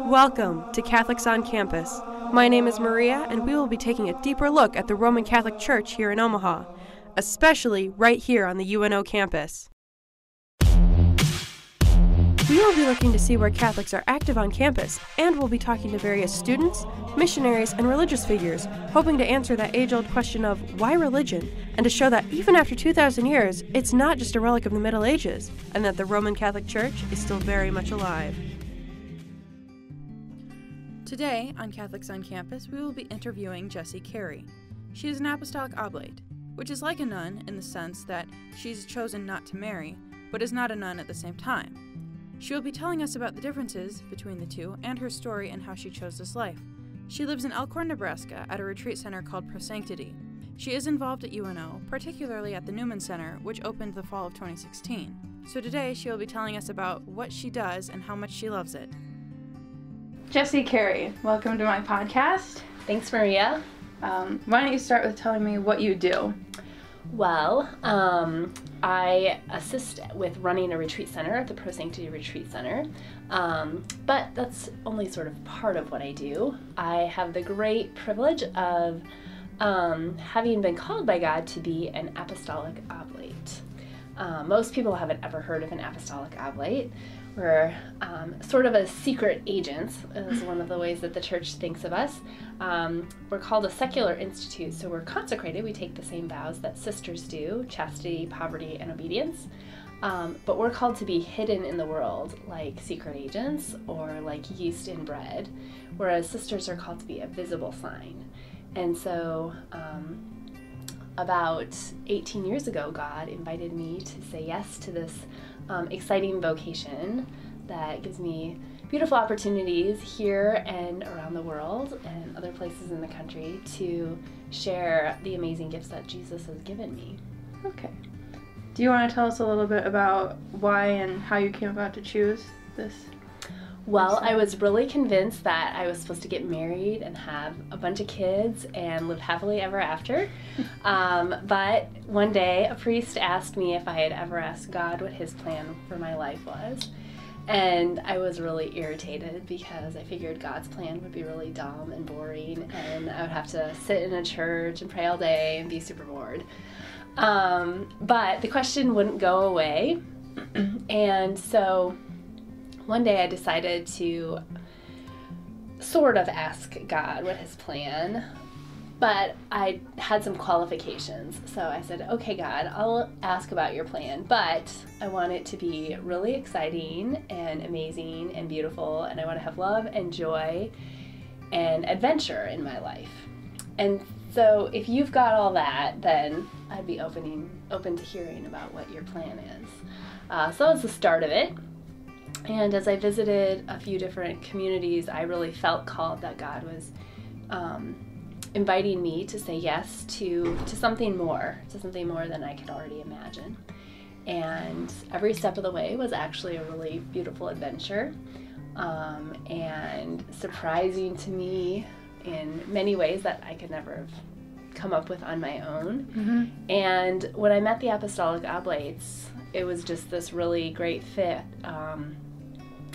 Welcome to Catholics on Campus. My name is Maria, and we will be taking a deeper look at the Roman Catholic Church here in Omaha, especially right here on the UNO campus. We will be looking to see where Catholics are active on campus, and we'll be talking to various students, missionaries, and religious figures, hoping to answer that age-old question of why religion, and to show that even after 2,000 years, it's not just a relic of the Middle Ages, and that the Roman Catholic Church is still very much alive. Today, on Catholics on Campus, we will be interviewing Jessi Carri. She is an Apostolic Oblate, which is like a nun in the sense that she's chosen not to marry, but is not a nun at the same time. She will be telling us about the differences between the two and her story and how she chose this life. She lives in Elkhorn, Nebraska at a retreat center called Pro-Sanctity. She is involved at UNO, particularly at the Newman Center, which opened the fall of 2016. So today she will be telling us about what she does and how much she loves it. Jessi Carri, welcome to my podcast. Thanks, Maria. Why don't you start with telling me what you do? Well, I assist with running a retreat center at the Pro-Sanctity Retreat Center, but that's only sort of part of what I do. I have the great privilege of having been called by God to be an Apostolic Oblate. Most people haven't ever heard of an Apostolic Oblate. We're sort of a secret agent, is one of the ways that the church thinks of us. We're called a secular institute, so we're consecrated. We take the same vows that sisters do, chastity, poverty, and obedience. But we're called to be hidden in the world, like secret agents or like yeast in bread, whereas sisters are called to be a visible sign. And so about 18 years ago, God invited me to say yes to this exciting vocation that gives me beautiful opportunities here and around the world and other places in the country to share the amazing gifts that Jesus has given me. Okay. Do you want to tell us a little bit about why and how you came about to choose this? Well, I was really convinced that I was supposed to get married and have a bunch of kids and live happily ever after. But one day a priest asked me if I had ever asked God what his plan for my life was. And I was really irritated because I figured God's plan would be really dumb and boring and I would have to sit in a church and pray all day and be super bored. But the question wouldn't go away. And so one day I decided to sort of ask God what his plan, but I had some qualifications. So I said, okay, God, I'll ask about your plan, but I want it to be really exciting and amazing and beautiful, and I want to have love and joy and adventure in my life. And so if you've got all that, then I'd be open to hearing about what your plan is. So that was the start of it. And as I visited a few different communities, I really felt called that God was inviting me to say yes to something more than I could already imagine. And every step of the way was actually a really beautiful adventure and surprising to me in many ways that I could never have come up with on my own. Mm-hmm. And when I met the Apostolic Oblates, it was just this really great fit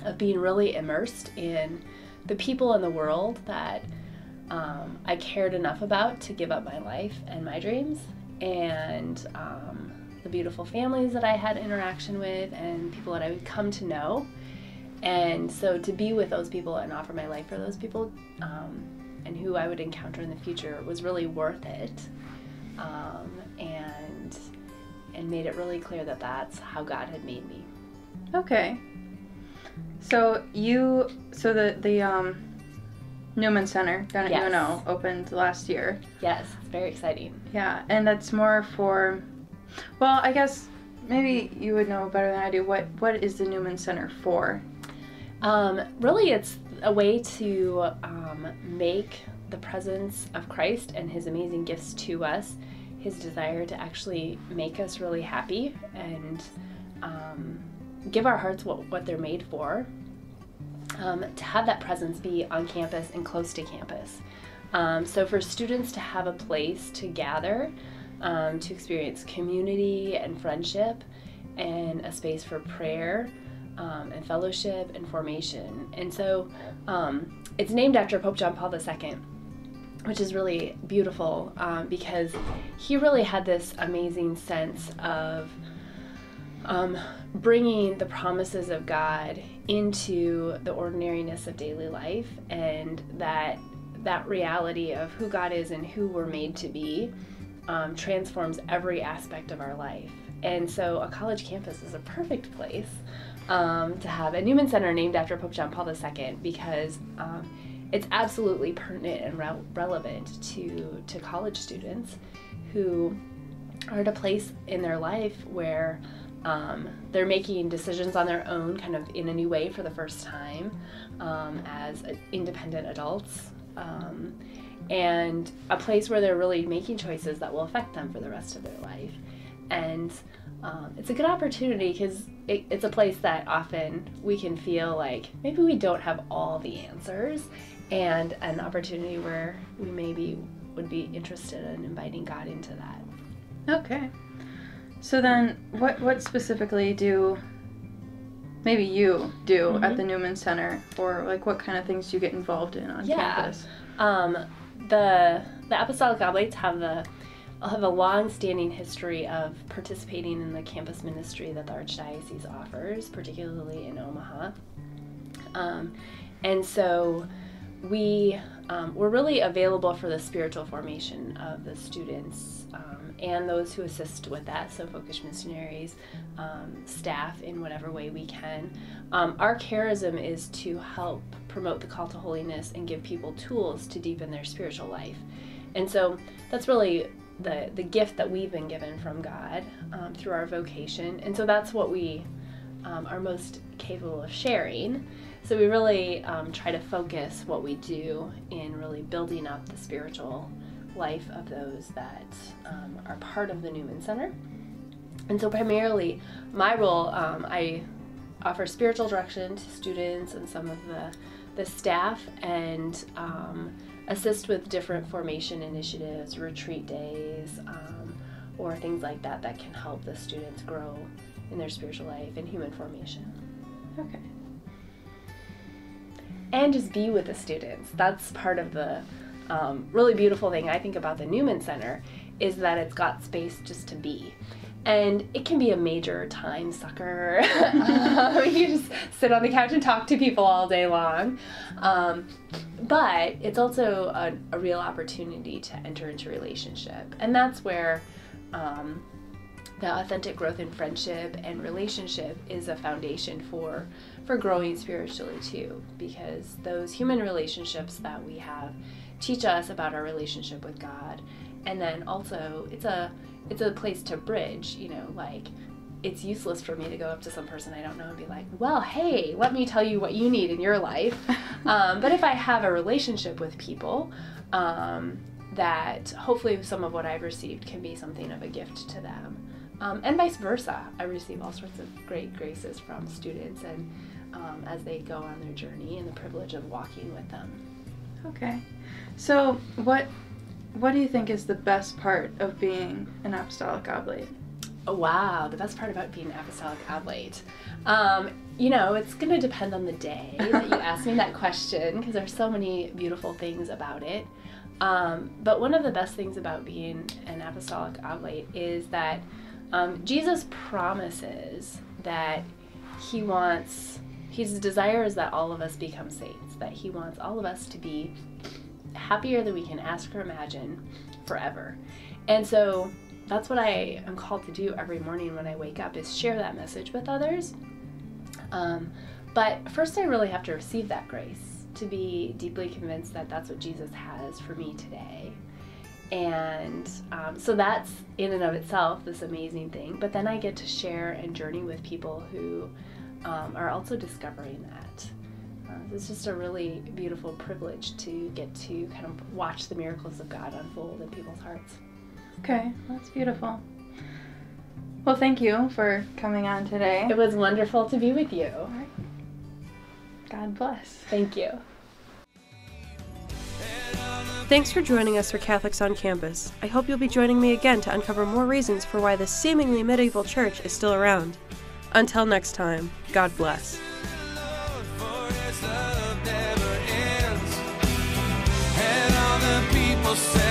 of being really immersed in the people in the world that I cared enough about to give up my life and my dreams, and the beautiful families that I had interaction with and people that I would come to know. And so to be with those people and offer my life for those people and who I would encounter in the future was really worth it, and made it really clear that that's how God had made me. Okay. So the Newman Center down at UNO opened last year. Yes, it's very exciting. Yeah, and that's more for, well, I guess maybe you would know better than I do. What is the Newman Center for? Really, it's a way to make the presence of Christ and his amazing gifts to us, his desire to actually make us really happy and give our hearts what they're made for, to have that presence be on campus and close to campus. So for students to have a place to gather, to experience community and friendship, and a space for prayer, and fellowship and formation. And so it's named after Pope John Paul II, which is really beautiful because he really had this amazing sense of bringing the promises of God into the ordinariness of daily life, and that reality of who God is and who we're made to be transforms every aspect of our life. And so a college campus is a perfect place to have a Newman Center named after Pope John Paul II, because it's absolutely pertinent and relevant to college students who are at a place in their life where they're making decisions on their own, kind of in a new way for the first time as independent adults, and a place where they're really making choices that will affect them for the rest of their life. And it's a good opportunity because it's a place that often we can feel like maybe we don't have all the answers, and an opportunity where we maybe would be interested in inviting God into that. Okay. So then, what specifically do maybe you do at the Newman Center, or like what kind of things do you get involved in on campus? The Apostolic Oblates have a long-standing history of participating in the campus ministry that the Archdiocese offers, particularly in Omaha. And so we're really available for the spiritual formation of the students and those who assist with that, so vocation missionaries, staff in whatever way we can. Our charism is to help promote the call to holiness and give people tools to deepen their spiritual life. And so that's really the gift that we've been given from God through our vocation. And so that's what we are most capable of sharing. So we really try to focus what we do in really building up the spiritual life of those that are part of the Newman Center. And so primarily my role, I offer spiritual direction to students and some of the staff, and assist with different formation initiatives, retreat days, or things like that that can help the students grow in their spiritual life and human formation. Okay. And just be with the students. That's part of the really beautiful thing I think about the Newman Center, is that it's got space just to be. And it can be a major time sucker. You just sit on the couch and talk to people all day long. But it's also a real opportunity to enter into relationship. And that's where the authentic growth in friendship and relationship is a foundation for growing spiritually too, because those human relationships that we have teach us about our relationship with God. And then also it's a place to bridge, like it's useless for me to go up to some person I don't know and be like, well, hey, let me tell you what you need in your life. But if I have a relationship with people, that hopefully some of what I've received can be something of a gift to them. And vice versa. I receive all sorts of great graces from students, and as they go on their journey, and the privilege of walking with them. Okay. So what do you think is the best part of being an Apostolic Oblate? Oh, wow, the best part about being an Apostolic Oblate. It's going to depend on the day that you ask me that question, because there's so many beautiful things about it. But one of the best things about being an Apostolic Oblate is that Jesus promises that his desire is that all of us become saints, that he wants all of us to be happier than we can ask or imagine forever. And so that's what I am called to do every morning when I wake up, is share that message with others. But first I really have to receive that grace, to be deeply convinced that that's what Jesus has for me today. And so that's in and of itself this amazing thing. But then I get to share and journey with people who are also discovering that. It's just a really beautiful privilege to get to kind of watch the miracles of God unfold in people's hearts. Okay, that's beautiful. Well, thank you for coming on today. It was wonderful to be with you. All right. God bless. Thank you. Thanks for joining us for Catholics on Campus. I hope you'll be joining me again to uncover more reasons for why this seemingly medieval church is still around. Until next time, God bless. People say